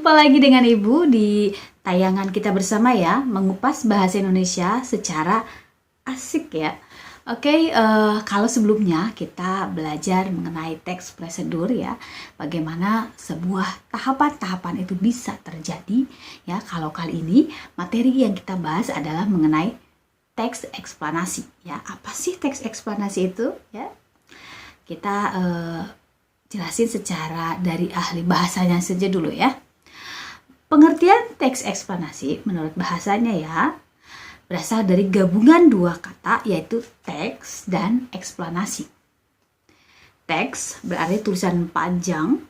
Jumpa lagi dengan Ibu di tayangan kita bersama ya, mengupas bahasa Indonesia secara asik ya. Oke, kalau sebelumnya kita belajar mengenai teks prosedur ya, bagaimana sebuah tahapan-tahapan itu bisa terjadi ya. Kalau kali ini materi yang kita bahas adalah mengenai teks eksplanasi ya. Apa sih teks eksplanasi itu ya? Kita jelasin secara dari ahli bahasanya saja dulu ya. Pengertian teks eksplanasi menurut bahasanya ya, berasal dari gabungan dua kata yaitu teks dan eksplanasi. Teks berarti tulisan panjang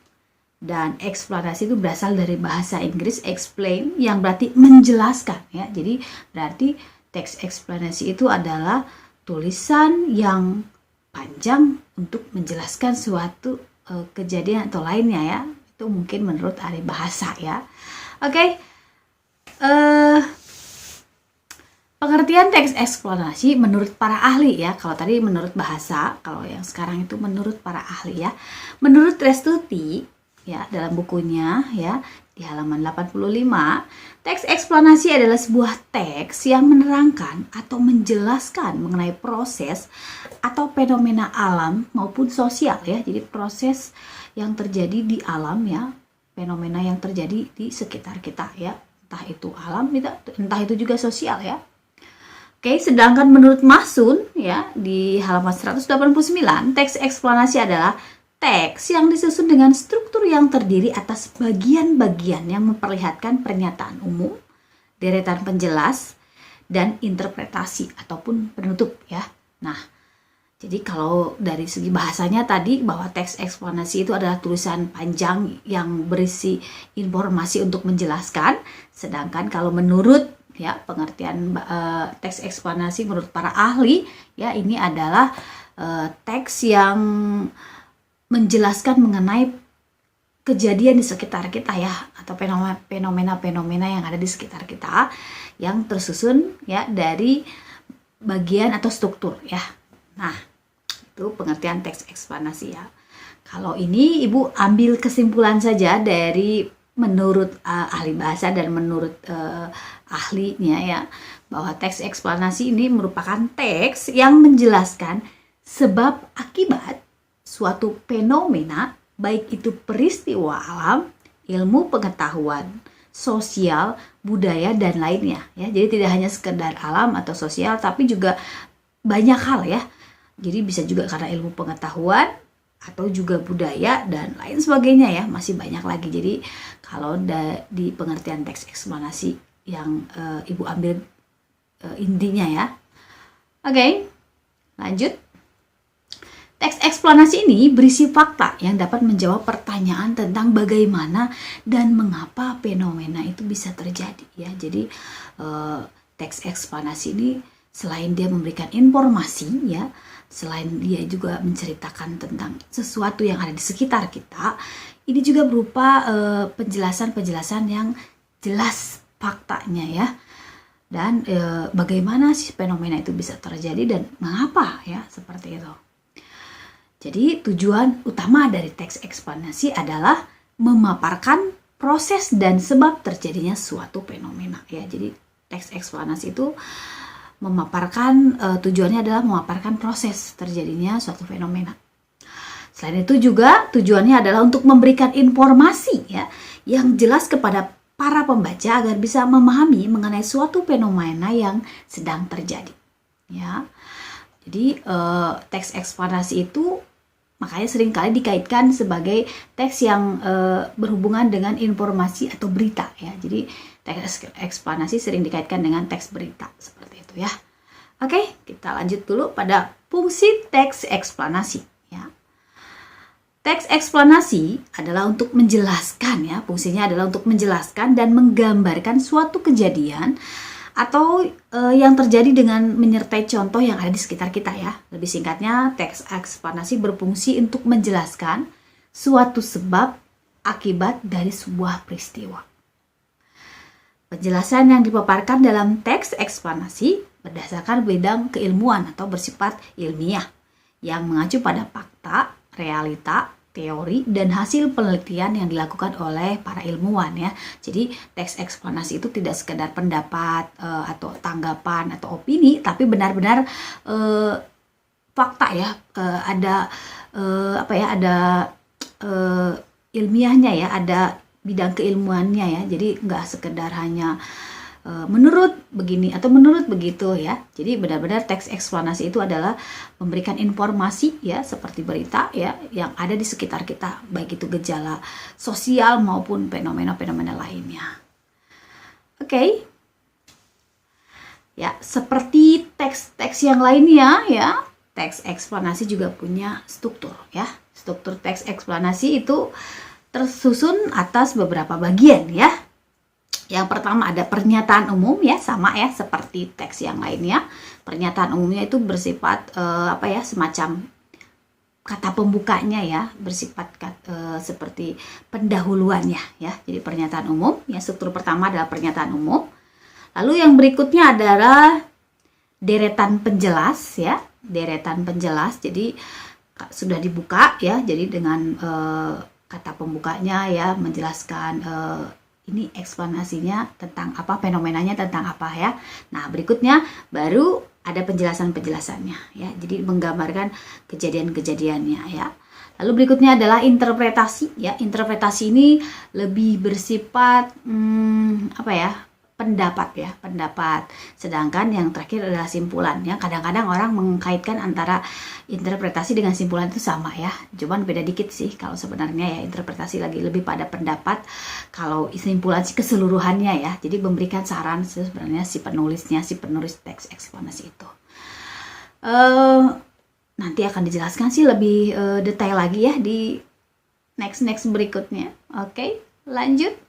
dan eksplanasi itu berasal dari bahasa Inggris explain yang berarti menjelaskan ya. Jadi berarti teks eksplanasi itu adalah tulisan yang panjang untuk menjelaskan suatu kejadian atau lainnya ya. Itu mungkin menurut ahli bahasa ya. Oke. Pengertian teks eksplanasi menurut para ahli ya. Kalau tadi menurut bahasa, kalau yang sekarang itu menurut para ahli ya. Menurut Restuti ya dalam bukunya ya di halaman 85, teks eksplanasi adalah sebuah teks yang menerangkan atau menjelaskan mengenai proses atau fenomena alam maupun sosial ya. Jadi proses yang terjadi di alam ya, fenomena yang terjadi di sekitar kita ya. Entah itu alam, entah itu juga sosial ya. Oke, sedangkan menurut Masun ya di halaman 189, teks eksplanasi adalah teks yang disusun dengan struktur yang terdiri atas bagian-bagian yang memperlihatkan pernyataan umum, deretan penjelas, dan interpretasi ataupun penutup ya. Nah, jadi kalau dari segi bahasanya tadi bahwa teks eksplanasi itu adalah tulisan panjang yang berisi informasi untuk menjelaskan, sedangkan kalau menurut ya pengertian teks eksplanasi menurut para ahli ya ini adalah teks yang menjelaskan mengenai kejadian di sekitar kita ya atau fenomena-fenomena yang ada di sekitar kita yang tersusun ya dari bagian atau struktur ya. Nah, itu pengertian teks eksplanasi ya. Kalau ini Ibu ambil kesimpulan saja dari menurut ahli bahasa dan menurut ahlinya ya bahwa teks eksplanasi ini merupakan teks yang menjelaskan sebab akibat suatu fenomena baik itu peristiwa alam, ilmu pengetahuan, sosial, budaya dan lainnya ya. Jadi tidak hanya sekedar alam atau sosial tapi juga banyak hal ya. Jadi bisa juga karena ilmu pengetahuan atau juga budaya dan lain sebagainya ya, masih banyak lagi. Jadi kalau di pengertian teks eksplanasi yang Ibu ambil intinya ya. Oke, lanjut. Teks eksplanasi ini berisi fakta yang dapat menjawab pertanyaan tentang bagaimana dan mengapa fenomena itu bisa terjadi ya. Jadi teks eksplanasi ini selain dia memberikan informasi ya, selain dia juga menceritakan tentang sesuatu yang ada di sekitar kita, ini juga berupa penjelasan-penjelasan yang jelas faktanya ya. Dan bagaimana sih fenomena itu bisa terjadi dan mengapa ya, seperti itu. Jadi tujuan utama dari teks eksplanasi adalah memaparkan proses dan sebab terjadinya suatu fenomena ya. Jadi teks eksplanasi itu memaparkan tujuannya adalah memaparkan proses terjadinya suatu fenomena. Selain itu juga tujuannya adalah untuk memberikan informasi ya yang jelas kepada para pembaca agar bisa memahami mengenai suatu fenomena yang sedang terjadi ya. Jadi teks eksplanasi itu makanya seringkali dikaitkan sebagai teks yang berhubungan dengan informasi atau berita ya. Jadi teks eksplanasi sering dikaitkan dengan teks berita seperti itu ya. Oke, kita lanjut dulu pada fungsi teks eksplanasi ya. Teks eksplanasi adalah untuk menjelaskan ya, fungsinya adalah untuk menjelaskan dan menggambarkan suatu kejadian atau yang terjadi dengan menyertai contoh yang ada di sekitar kita ya. Lebih singkatnya, teks eksplanasi berfungsi untuk menjelaskan suatu sebab akibat dari sebuah peristiwa. Penjelasan yang dipaparkan dalam teks eksplanasi berdasarkan bidang keilmuan atau bersifat ilmiah yang mengacu pada fakta, realita, teori dan hasil penelitian yang dilakukan oleh para ilmuwan ya. Jadi teks eksplanasi itu tidak sekedar pendapat atau tanggapan atau opini, tapi benar-benar fakta ya, ada ada ilmiahnya ya, ada bidang keilmuannya ya. Jadi nggak sekedar hanya menurut begini atau menurut begitu ya. Jadi benar-benar teks eksplanasi itu adalah memberikan informasi ya, seperti berita ya, yang ada di sekitar kita, baik itu gejala sosial maupun fenomena-fenomena lainnya. Oke. Ya, seperti teks-teks yang lainnya ya, teks eksplanasi juga punya struktur ya. Struktur teks eksplanasi itu tersusun atas beberapa bagian ya. Yang pertama ada pernyataan umum ya, sama ya seperti teks yang lainnya. Pernyataan umumnya itu bersifat semacam kata pembukanya ya, bersifat seperti pendahuluannya ya. Jadi pernyataan umum ya, struktur pertama adalah pernyataan umum. Lalu yang berikutnya adalah deretan penjelas ya, deretan penjelas. Jadi sudah dibuka ya, jadi dengan kata pembukanya ya, menjelaskan ini eksplanasinya tentang apa, fenomenanya tentang apa ya. Nah, berikutnya baru ada penjelasan-penjelasannya ya. Jadi menggambarkan kejadian-kejadiannya ya. Lalu berikutnya adalah interpretasi ya. Interpretasi ini lebih bersifat pendapat. Sedangkan yang terakhir adalah simpulan ya. Kadang-kadang orang mengkaitkan antara interpretasi dengan simpulan itu sama ya. Cuman beda dikit sih. Kalau sebenarnya ya interpretasi lagi lebih pada pendapat, kalau simpulan sih keseluruhannya ya. Jadi memberikan saran sebenarnya si penulis teks eksplanasi itu. Nanti akan dijelaskan sih lebih detail lagi ya di next berikutnya. Oke, lanjut.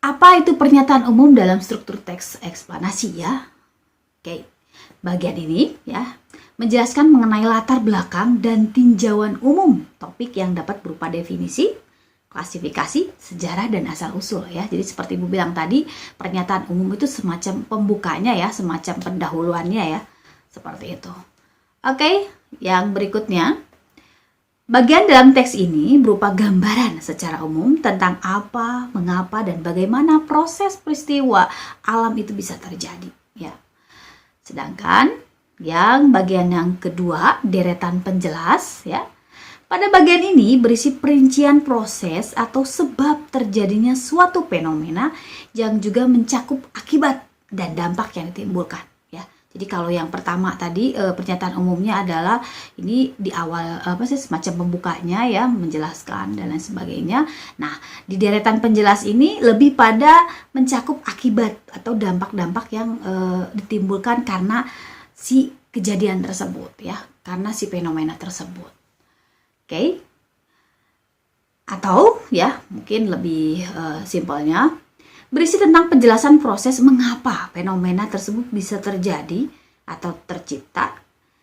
Apa itu pernyataan umum dalam struktur teks eksplanasi ya? Oke, bagian ini ya menjelaskan mengenai latar belakang dan tinjauan umum topik yang dapat berupa definisi, klasifikasi, sejarah, dan asal-usul ya. Jadi seperti Ibu bilang tadi, pernyataan umum itu semacam pembukanya ya, semacam pendahuluannya ya, seperti itu. Oke, yang berikutnya. Bagian dalam teks ini berupa gambaran secara umum tentang apa, mengapa, dan bagaimana proses peristiwa alam itu bisa terjadi. Ya. Sedangkan yang bagian yang kedua, deretan penjelas, ya. Pada bagian ini berisi perincian proses atau sebab terjadinya suatu fenomena yang juga mencakup akibat dan dampak yang ditimbulkan. Jadi kalau yang pertama tadi pernyataan umumnya adalah ini di awal semacam pembukanya ya, menjelaskan dan lain sebagainya. Nah, di deretan penjelas ini lebih pada mencakup akibat atau dampak-dampak yang ditimbulkan karena si kejadian tersebut ya, karena si fenomena tersebut. Oke. Atau ya, mungkin lebih simpelnya berisi tentang penjelasan proses mengapa fenomena tersebut bisa terjadi atau tercipta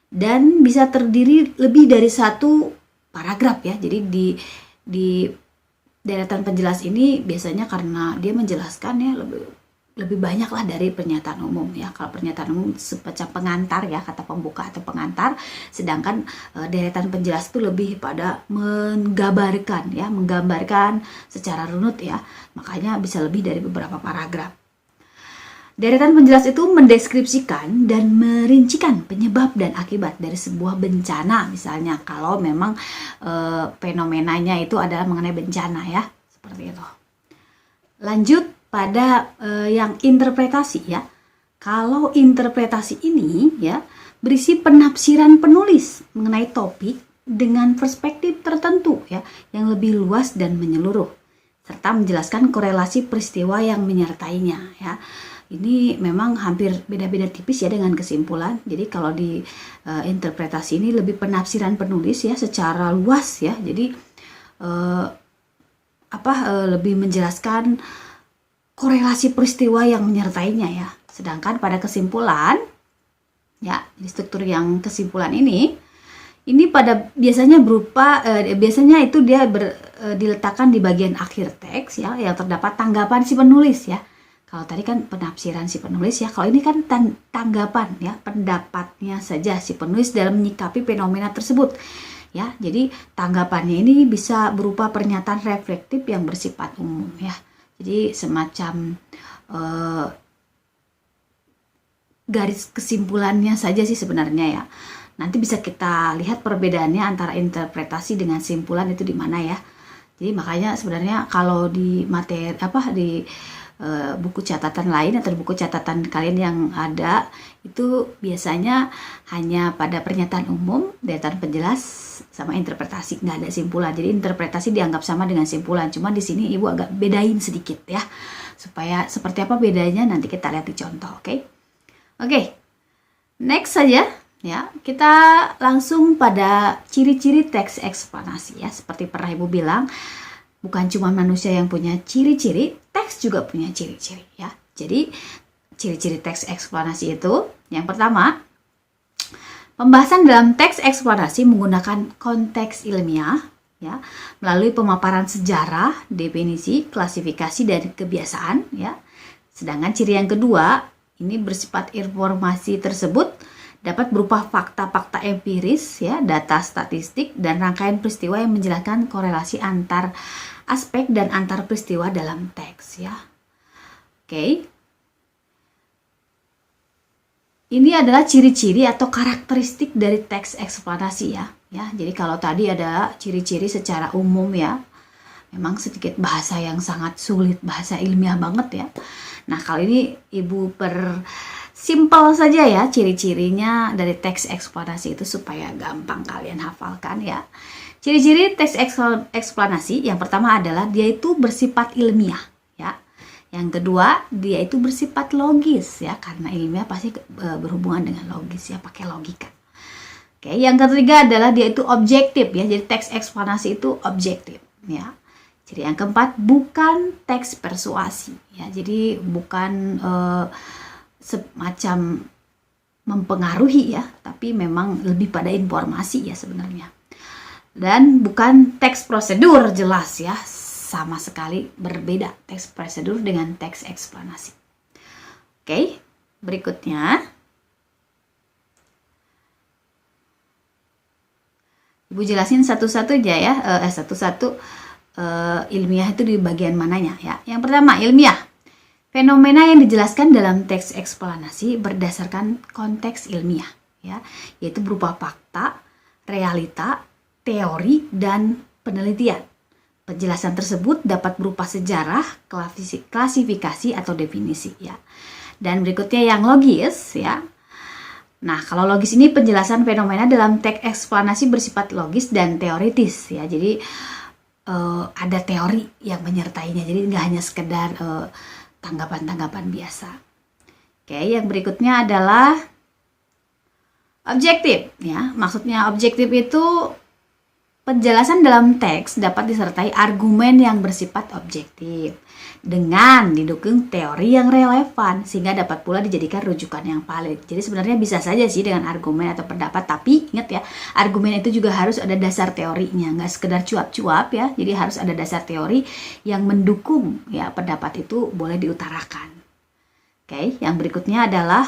dan bisa terdiri lebih dari satu paragraf ya. Jadi di deretan penjelas ini biasanya karena dia menjelaskan ya lebih banyak lah dari pernyataan umum ya. Kalau pernyataan umum semacam pengantar ya, kata pembuka atau pengantar, sedangkan deretan penjelas itu lebih pada menggambarkan secara runut ya. Makanya bisa lebih dari beberapa paragraf. Deretan penjelas itu mendeskripsikan dan merincikan penyebab dan akibat dari sebuah bencana, misalnya kalau memang fenomenanya itu adalah mengenai bencana ya, seperti itu. Lanjut pada yang interpretasi ya. Kalau interpretasi ini ya berisi penafsiran penulis mengenai topik dengan perspektif tertentu ya, yang lebih luas dan menyeluruh, serta menjelaskan korelasi peristiwa yang menyertainya ya. Ini memang hampir beda-beda tipis ya dengan kesimpulan. Jadi kalau di interpretasi ini lebih penafsiran penulis ya secara luas ya. Jadi lebih menjelaskan korelasi peristiwa yang menyertainya ya. Sedangkan pada kesimpulan ya, di struktur yang kesimpulan ini pada biasanya berupa biasanya itu dia diletakkan di bagian akhir teks ya, yang terdapat tanggapan si penulis ya. Kalau tadi kan penafsiran si penulis ya, kalau ini kan tanggapan ya, pendapatnya saja si penulis dalam menyikapi fenomena tersebut. ya. Jadi tanggapannya ini bisa berupa pernyataan reflektif yang bersifat umum ya. Jadi semacam garis kesimpulannya saja sih sebenarnya ya. Nanti bisa kita lihat perbedaannya antara interpretasi dengan simpulan itu di mana ya. Jadi makanya sebenarnya kalau di materi di buku catatan lain atau buku catatan kalian yang ada itu biasanya hanya pada pernyataan umum, data penjelas sama interpretasi, nggak ada simpulan. Jadi interpretasi dianggap sama dengan simpulan. Cuma di sini ibu agak bedain sedikit ya, supaya seperti apa bedanya nanti kita lihat di contoh. Oke, next saja ya, kita langsung pada ciri-ciri teks eksplanasi ya. Seperti pernah ibu bilang, bukan cuma manusia yang punya ciri-ciri, teks juga punya ciri-ciri ya. Jadi ciri-ciri teks eksplanasi itu, yang pertama, pembahasan dalam teks eksplanasi menggunakan konteks ilmiah ya, melalui pemaparan sejarah, definisi, klasifikasi dan kebiasaan ya. Sedangkan ciri yang kedua, ini bersifat informasi tersebut dapat berupa fakta-fakta empiris ya, data statistik dan rangkaian peristiwa yang menjelaskan korelasi antar aspek dan antar peristiwa dalam teks ya. Oke. Ini adalah ciri-ciri atau karakteristik dari teks eksplanasi ya. Jadi kalau tadi ada ciri-ciri secara umum ya, memang sedikit bahasa yang sangat sulit, bahasa ilmiah banget ya. Nah, kali ini ibu simple saja ya ciri-cirinya dari teks eksplanasi itu supaya gampang kalian hafalkan ya. Ciri-ciri teks eksplanasi yang pertama adalah dia itu bersifat ilmiah ya. Yang kedua, dia itu bersifat logis ya, karena ilmiah pasti berhubungan dengan logis ya, pakai logika. Oke, yang ketiga adalah dia itu objektif ya. Jadi teks eksplanasi itu objektif ya. Jadi yang keempat, bukan teks persuasi ya. Jadi bukan semacam mempengaruhi ya, tapi memang lebih pada informasi ya sebenarnya. Dan bukan teks prosedur, jelas ya, sama sekali berbeda teks prosedur dengan teks eksplanasi. Oke, berikutnya ibu jelasin satu-satu aja ya, ilmiah itu di bagian mananya ya. Yang pertama, ilmiah. Fenomena yang dijelaskan dalam teks eksplanasi berdasarkan konteks ilmiah ya, yaitu berupa fakta, realita, teori, dan penelitian. Penjelasan tersebut dapat berupa sejarah, klasifikasi atau definisi ya. Dan berikutnya yang logis ya. Nah, kalau logis ini penjelasan fenomena dalam teks eksplanasi bersifat logis dan teoritis ya. Jadi ada teori yang menyertainya. Jadi nggak hanya sekedar tanggapan-tanggapan biasa. Oke, yang berikutnya adalah objektif ya. Maksudnya objektif itu penjelasan dalam teks dapat disertai argumen yang bersifat objektif dengan didukung teori yang relevan sehingga dapat pula dijadikan rujukan yang valid. Jadi sebenarnya bisa saja sih dengan argumen atau pendapat, tapi ingat ya, argumen itu juga harus ada dasar teorinya, nggak sekedar cuap-cuap ya. Jadi harus ada dasar teori yang mendukung ya pendapat itu boleh diutarakan. Oke, yang berikutnya adalah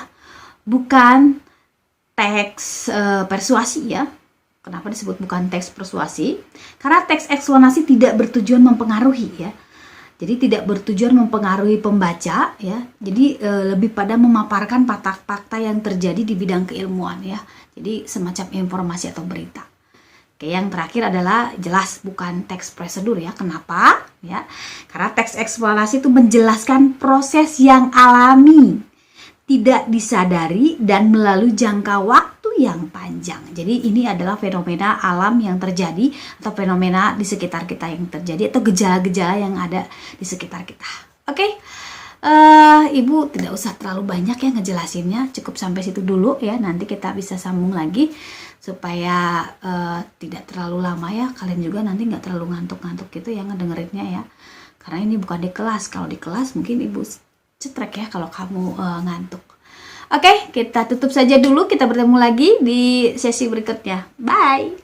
bukan teks persuasi ya. Kenapa disebut bukan teks persuasi? Karena teks eksplanasi tidak bertujuan mempengaruhi ya. Jadi tidak bertujuan mempengaruhi pembaca ya. Jadi lebih pada memaparkan fakta-fakta yang terjadi di bidang keilmuan ya. Jadi semacam informasi atau berita. Oke, yang terakhir adalah jelas bukan teks prosedur ya. Kenapa? Ya. Karena teks eksplanasi itu menjelaskan proses yang alami, tidak disadari dan melalui jangka waktu yang panjang. Jadi ini adalah fenomena alam yang terjadi atau fenomena di sekitar kita yang terjadi atau gejala-gejala yang ada di sekitar kita. Oke, Ibu tidak usah terlalu banyak ya ngejelasinnya, cukup sampai situ dulu ya. Nanti kita bisa sambung lagi supaya tidak terlalu lama ya. Kalian juga nanti nggak terlalu ngantuk-ngantuk gitu ya ngedengerinnya ya. Karena ini bukan di kelas. Kalau di kelas mungkin Ibu cetrek ya kalau kamu ngantuk. Oke, kita tutup saja dulu. Kita bertemu lagi di sesi berikutnya. Bye!